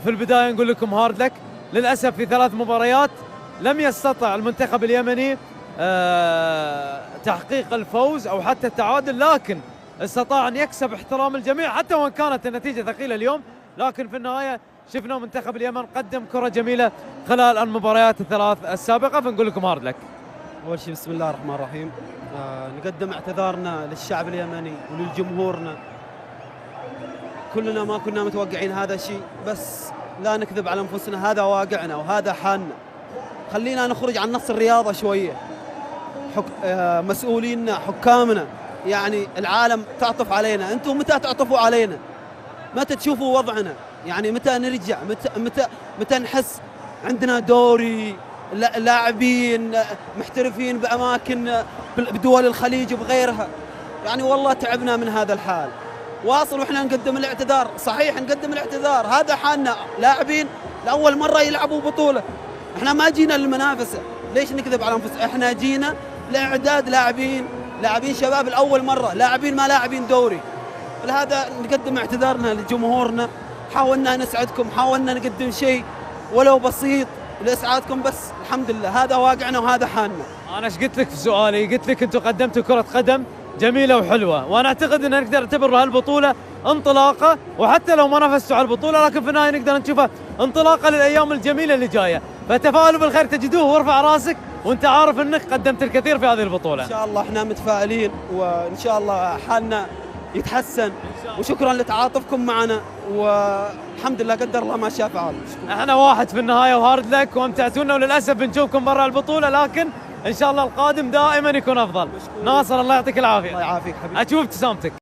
في البداية نقول لكم هارد لك. للأسف في 3 مباريات لم يستطع المنتخب اليمني تحقيق الفوز أو حتى التعادل، لكن استطاع أن يكسب احترام الجميع حتى وإن كانت النتيجة ثقيلة اليوم. لكن في النهاية شفنا منتخب اليمن قدم كرة جميلة خلال المباريات ال3 السابقة، فنقول لكم هارد لك. أول شيء بسم الله الرحمن الرحيم، نقدم اعتذارنا للشعب اليمني ولجمهورنا. كلنا ما كنا متوقعين هذا الشيء، بس لا نكذب على أنفسنا، هذا واقعنا وهذا حالنا. خلينا نخرج عن نص الرياضة شوية. مسؤوليننا حكامنا، يعني العالم تعطف علينا، أنتم متى تعطفوا علينا؟ متى تشوفوا وضعنا؟ يعني متى نرجع؟ متى نحس عندنا دوري، لاعبين محترفين بأماكن بدول الخليج وبغيرها؟ يعني والله تعبنا من هذا الحال. واصل واحنا نقدم الاعتذار، صحيح نقدم الاعتذار، هذا حالنا. لاعبين لأول مرة يلعبوا بطولة، احنا ما جينا للمنافسة، ليش نكذب على انفسنا؟ احنا جينا لاعداد لاعبين شباب الأول مرة، لاعبين ما لاعبين دوري. لهذا نقدم اعتذارنا لجمهورنا. حاولنا نسعدكم، حاولنا نقدم شيء ولو بسيط لإسعادكم، بس الحمد لله هذا واقعنا وهذا حالنا. أنا ايش قلت لك في سؤالي؟ قلت لك أنتم قدمتوا كرة قدم جميلة وحلوة، وأنا أعتقد أن نقدر نعتبر هالبطولة انطلاقة، وحتى لو ما نافستوا على البطولة لكن في النهاية نقدر نشوفها انطلاقة للأيام الجميلة اللي جاية. فتفائلوا بالخير تجدوه، وارفع راسك وأنت عارف أنك قدمت الكثير في هذه البطولة. إن شاء الله احنا متفائلين، وإن شاء الله حالنا يتحسن، وشكرا لتعاطفكم معنا، والحمد لله قدر الله ما شاء فعل. احنا واحد في النهاية وهارد لك وامتعتونا، وللأسف بنشوفكم برا البطولة، لكن ان شاء الله القادم دائما يكون افضل. ناصر الله يعطيك العافية. الله يعافيك حبيبي. اشوف ابتسامتك.